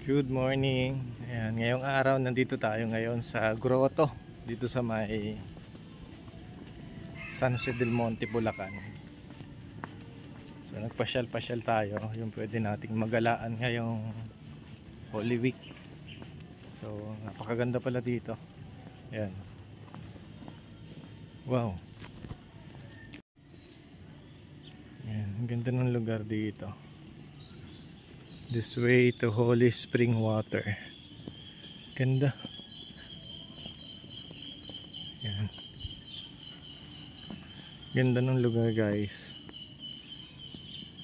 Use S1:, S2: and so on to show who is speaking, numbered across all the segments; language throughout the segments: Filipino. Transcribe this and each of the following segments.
S1: Good morning. Ayan, ngayong araw nandito tayo ngayon sa grotto dito sa may San Jose del Monte, Bulacan. So nagpasyal-pasyal tayo, yung pwede nating magalaan ngayong Holy Week. So napakaganda pala dito. Ayan. Wow. Ayan, ang ganda ng lugar dito. This way to Holy Spring Water. Ganda. Yan. Ganda ng lugar, guys.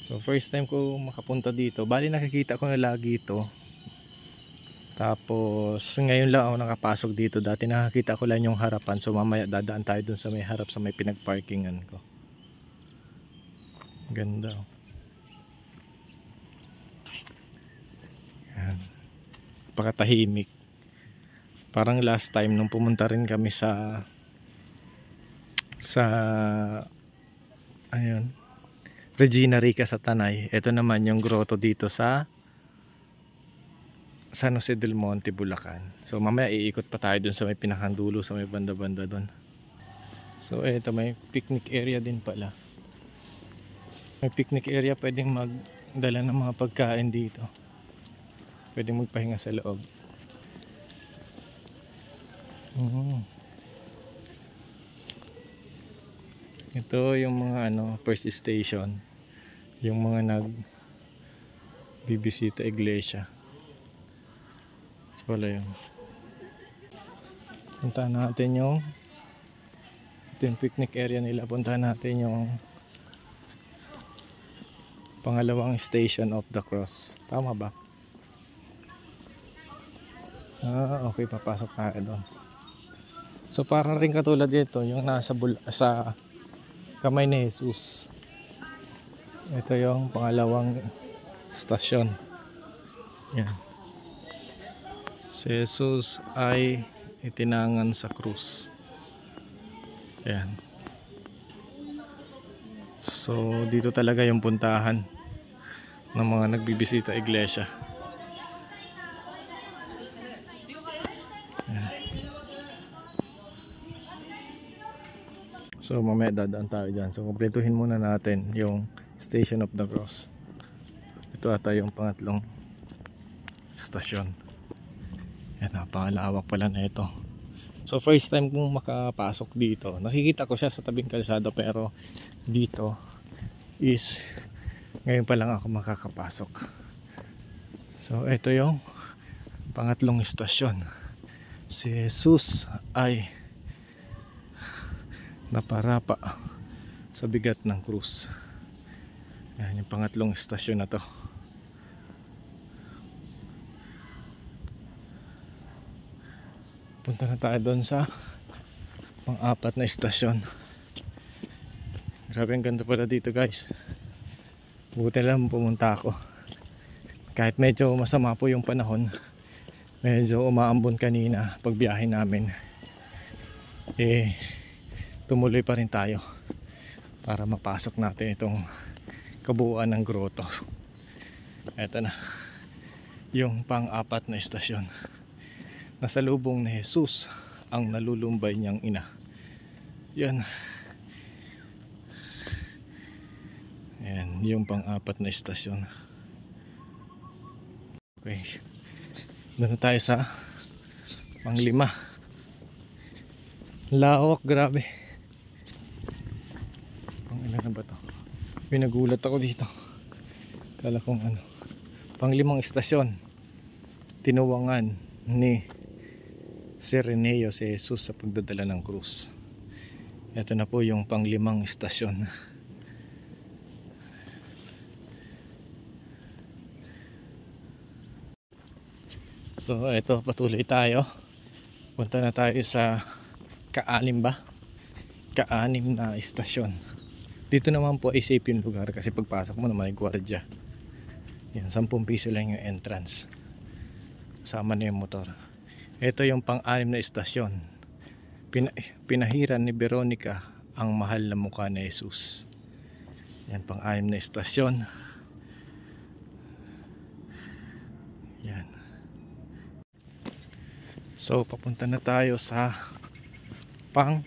S1: So first time ko makapunta dito. Bali nakikita ko na lagi ito. Tapos ngayon lang ako nakapasok dito. Dati nakakita ko lang yung harapan. So mamaya dadaan tayo dun sa may harap, sa may pinagparkingan ko. Ganda. Yan. Napakatahimik. Parang last time nung pumunta rin kami sa ayun, Regina Rica sa Tanay. Ito naman yung grotto dito sa San Jose del Monte, Bulacan. So mamaya iikot pa tayo dun sa may pinakandulo, sa may banda-banda dun. So ito may picnic area din pala. May picnic area, pwedeng magdala ng mga pagkain dito. Pwedeng magpahinga sa loob. Ito yung mga first station, yung mga bibisita iglesia. So wala yun. Puntahan natin yung picnic area nila. Puntahan natin yung pangalawang station of the cross. Tama ba? Okay, papasok tayo doon. So parang rin katulad dito yung nasa sa kamay ni Jesus. Ito yung pangalawang stasyon. Yan. Si Jesus ay itinangan sa krus. Yan. So dito talaga yung puntahan ng mga nagbibisita iglesia. Yan. So mamaya dadaan tayo dyan. So kumpletuhin muna natin yung Station of the Cross. Ito ata yung pangatlong stasyon. Yan, napakalawak pala na ito. So first time kong makapasok dito. Nakikita ko siya sa tabing kalsada, pero dito is ngayon pa lang ako makakapasok. So ito yung pangatlong stasyon. Si Jesus ay naparapa sa bigat ng krus. Yan yung pangatlong stasyon na to. Punta na tayo doon sa pang-apat na istasyon. Grabe, ang ganda pala dito, guys. Buti lang pumunta ako. Kahit medyo masama po yung panahon, medyo umaambon kanina pagbiyahe namin, tumuloy pa rin tayo para mapasok natin itong kabuuan ng grotto. Ito na yung pang-apat na istasyon. Nasa lubong ni Jesus ang nalulumbay niyang ina. Yan. Yan yung pang-apat na istasyon. Okay, doon na tayo sa pang-lima. Lawak, grabe. Pang-ilan na ba to? Pinagulat ako dito. Kala kong pang-limang istasyon, tinuwangan ni Sireneo si Jesus sa pagdadala ng krus. Ito na po yung pang-limang istasyon. So ito, patuloy tayo. Punta na tayo sa ka-anim na istasyon. Dito naman po ay safe yung lugar, kasi pagpasok mo na may gwardiya. Yan, 10 piso lang yung entrance. Kasama na yung motor. Ito yung pang-anim na istasyon. Pinahiran ni Veronica ang mahal na mukha ni Jesus. Yan, pang-anim na istasyon. Yan. So papunta na tayo sa pang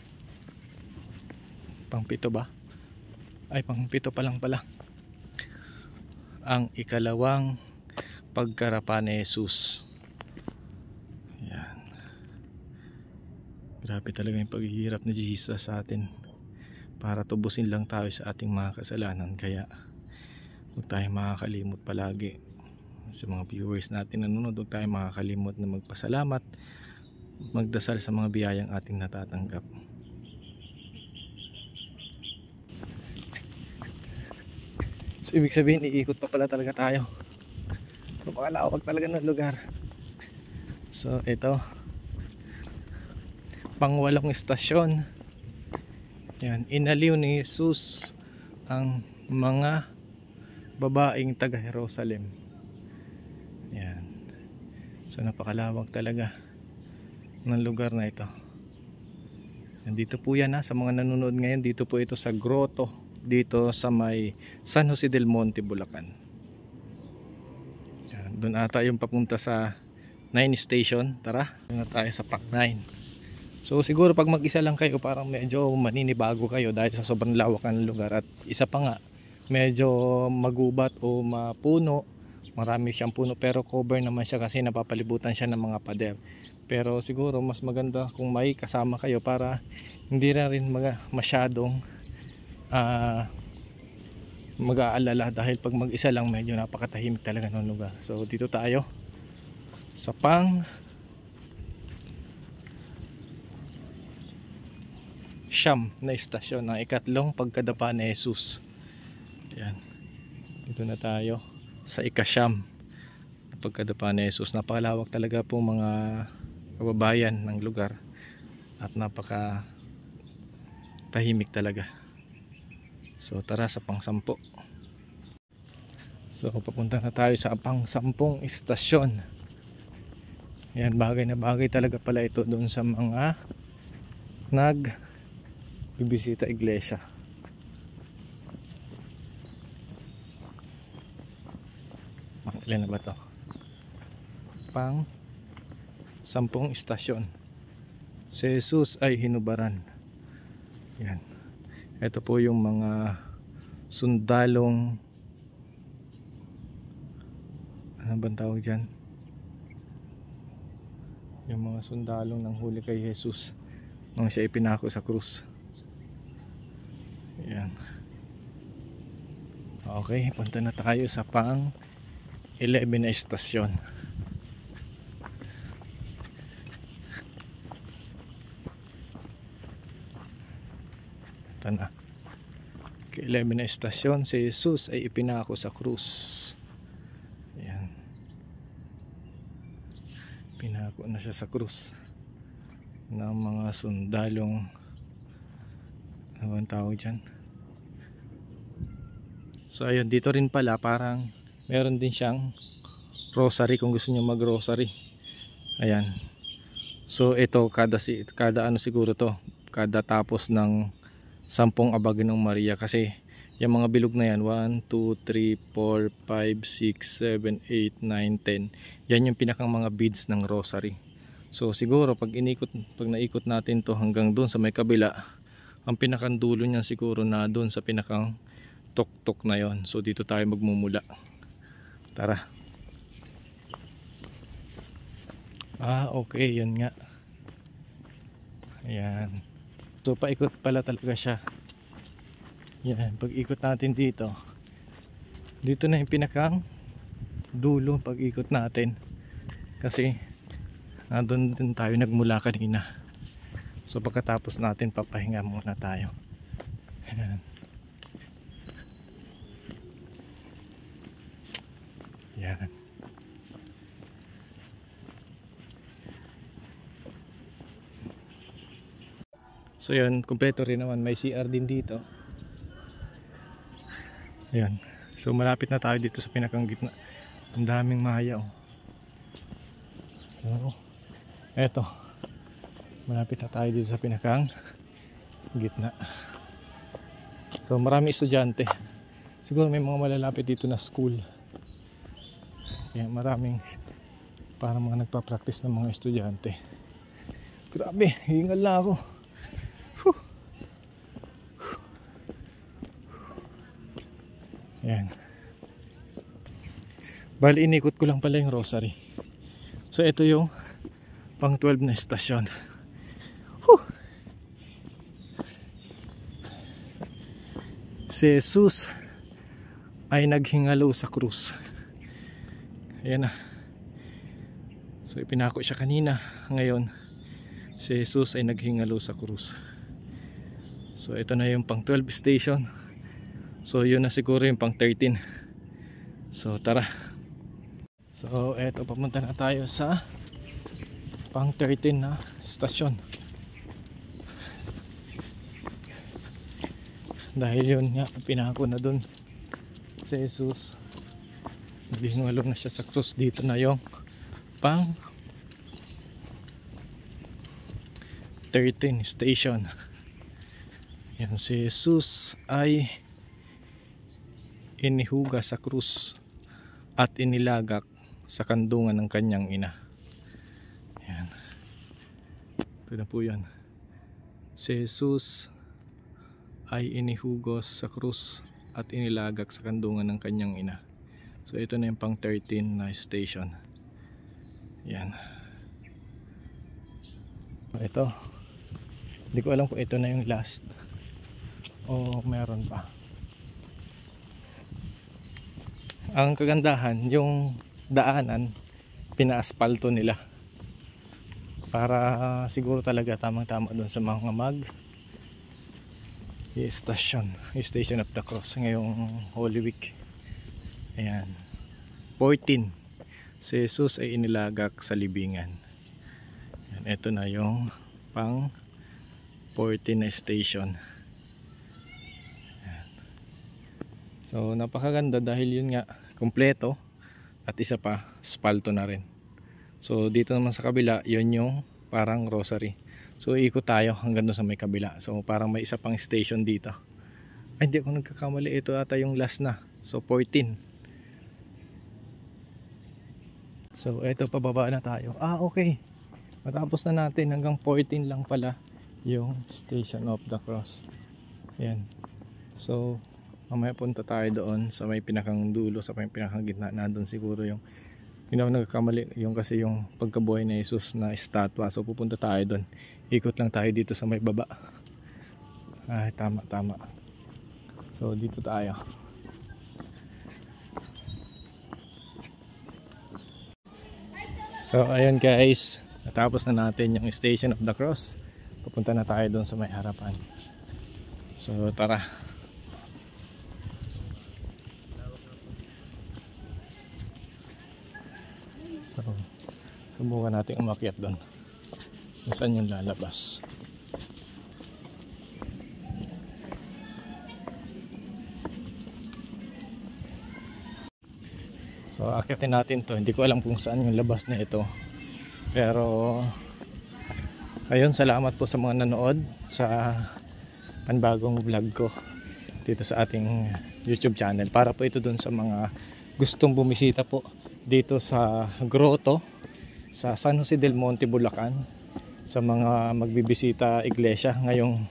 S1: pito ba? Ay, pang pito pa lang pala. Ang ikalawang pagkarapan ni Jesus. Yan. Grabe talaga yung paghihirap ni Jesus sa atin para tubusin lang tayo sa ating mga kasalanan. Kaya huwag tayo makakalimot palagi. Sa mga viewers natin nanonood, huwag tayo makakalimot na magpasalamat, magdasal sa mga biyayang ating natatanggap. So ibig sabihin, iikot pa pala talaga tayo. Napakalawak talaga ng lugar. So ito, pangwalong istasyon. Yan, inaliw ni Jesus ang mga babaeng taga Jerusalem. Yan. So napakalawak talaga ng lugar na ito. Nandito po yan sa mga nanonood ngayon. Dito po ito sa grotto, dito sa may San Jose del Monte, Bulacan. Yan. Doon ata yung papunta sa 9 station. Tara, doon na tayo sa Pac 9. So siguro pag mag-isa lang kayo, parang medyo maninibago kayo dahil sa sobrang lawak ng lugar. At isa pa nga, medyo magubat o mapuno. Marami siyang puno pero cover naman siya kasi napapalibutan siya ng mga pader. Pero siguro mas maganda kung may kasama kayo para hindi na rin masyadong mag-aalala, dahil pag mag-isa lang medyo napakatahimik talaga ng lugar. So dito tayo sa pang siyam na istasyon ng ikatlong pagkadapa ni Jesus. Yan. Dito na tayo sa ikasyam na pagkadapa ni Jesus. Napakalawak talaga po mga kababayan ng lugar at napaka tahimik talaga. So tara sa pang-sampo. So papunta na tayo sa pang-sampung istasyon. Yan, bagay na bagay talaga pala ito doon sa mga bibisita iglesia. Ilan na ba to? Pang 10 istasyon. Si Jesus ay hinubaran. Yan. Ito po yung mga sundalong, ano bang tawag dyan? Yung mga sundalong nang huli kay Jesus nung siya ipinako sa krus. Yan. Okay, punta na tayo sa pang 11 na istasyon. Ito na. 11 na istasyon, si Jesus ay ipinako sa krus. Yan. Pinako na siya sa krus ng mga sundalong, ano ang tawag dyan? So ayun, dito rin pala parang meron din siyang rosary kung gusto niyo mag-rosary. Ayan. So ito kada ano siguro to, kada tapos ng 10 abagin ng Maria, kasi yung mga bilog na yan 1, 2, 3, 4, 5, 6, 7, 8, 9, 10, yan yung pinakang mga beads ng rosary. So siguro pag naikot natin to hanggang doon sa may kabila, ang pinakang dulo niyan siguro na doon sa pinakang tuktok na yon. So dito tayo magmumula. Tara. Okay, yun nga. Ayan. So paikot pala talaga siya. Yan, pag ikot natin dito, dito na yung pinakang dulo pag ikot natin, kasi doon din tayo nagmula kanina. So pagkatapos natin, papahinga muna tayo. Ayan. Yan. So yun, kumpleto rin naman, may CR din dito. Ayan. So malapit na tayo dito sa pinakang gitna. Ang daming maya So eto, malapit na tayo dito sa pinakang gitna. So marami estudyante. Siguro may mga malalapit dito na school. Kaya maraming parang mga nagpa-practice ng mga estudyante. Grabe, hingal na ako. Whew. Ayan. Bali, inikot ko lang pala yung Rosary. So ito yung pang 12 na estasyon. Whew. Si Jesus ay naghingalo sa krus. Ayan na. So ipinako siya kanina. Ngayon si Jesus ay naghingalo sa krus. So ito na yung pang 12 station. So yun na siguro yung pang 13. So tara. So eto, papunta na tayo sa pang 13 na stasyon. Dahil yun nga, pinako na dun si Jesus. Naghingalo na siya sa krus. Dito na yung pang 13 station. Yan, si Jesus ay inihuga sa krus at inilagak sa kandungan ng kanyang ina. Yan. Ito na po yan. Si Jesus ay inihugos sa krus at inilagak sa kandungan ng kanyang ina. So ito na yung pang 13 na station. Yan. Ito, hindi ko alam kung ito na yung last o meron pa. Ang kagandahan, yung daanan pina-aspalto nila para siguro talaga tamang-tama doon sa mga station of the cross ngayong Holy Week. Ayan, 14, si Jesus ay inilagak sa libingan. Ayan, ito na yung pang 14 na station. Ayan. So napakaganda dahil yun nga kompleto at isa pa spalto na rin. So dito naman sa kabila, yun yung parang Rosary. So ikot tayo hanggang doon sa may kabila. So parang may isa pang station dito. Ay, hindi ako nagkakamali, ito ata yung last na. So 14. So eto, pababa na tayo. Okay, matapos na natin. Hanggang 14 lang pala yung Station of the Cross. Yan. So mamaya punta tayo doon sa may pinakang dulo, sa may pinakang gitna. Nandun siguro yung, hindi ako nagkakamali, yung kasi yung pagkabuhay ni Jesus na estatwa. So pupunta tayo doon. Ikot lang tayo dito sa may baba. Ay, tama. So dito tayo. So ayun guys, natapos na natin yung Station of the Cross. Pupunta na tayo doon sa may harapan. So tara. So subukan natin umakyat doon. Saan yung lalabas? So akyatin natin to. Hindi ko alam kung saan yung labas na ito. Pero ayun, salamat po sa mga nanood sa panibagong vlog ko dito sa ating YouTube channel. Para po ito dun sa mga gustong bumisita po dito sa Grotto sa San Jose del Monte, Bulacan. Sa mga magbibisita iglesia ngayong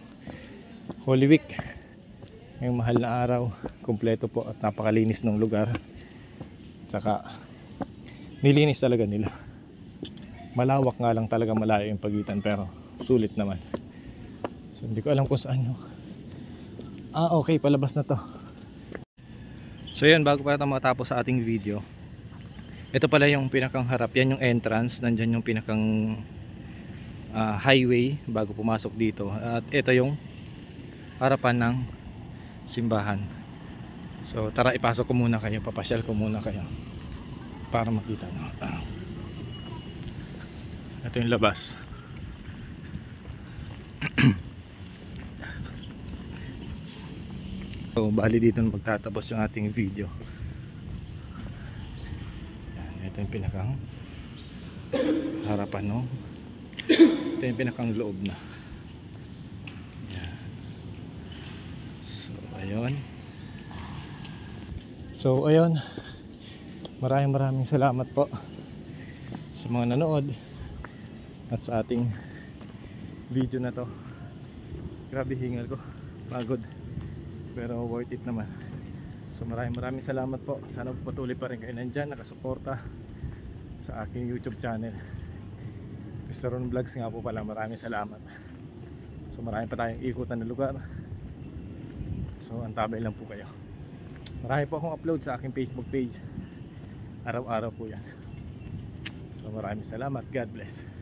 S1: Holy Week, ngayong mahal na araw. Kumpleto po at napakalinis ng lugar. Tsaka nilinis talaga nila. Malawak nga lang talaga, malayo yung pagitan, pero sulit naman. So hindi ko alam kung saan yung okay, palabas na to. So yan, bago pa matapos sa ating video, ito pala yung pinakang harap. Yan yung entrance. Nandyan yung pinakang highway bago pumasok dito. At ito yung harapan ng simbahan. So tara, ipasok ko muna kayo, papasyal ko muna kayo para makita nyo. Ito yung labas. So bali dito magtatapos yung ating video. Yan, ito yung pinakang harapan, no? Ito yung pinakang loob na. Yan. So ayun. So ayun, maraming salamat po sa mga nanood at sa ating video na to. Grabe hingal ko, pagod, pero worth it naman. So maraming salamat po. Sana patuloy pa rin kayo nandyan, nakasuporta sa aking YouTube channel Mr. Ron Vlogs nga po pala. Maraming salamat. So marami pa tayong ikutan na lugar, so antabay lang po kayo. Marami po akong upload sa aking Facebook page, araw-araw po yan. So maraming salamat. God bless.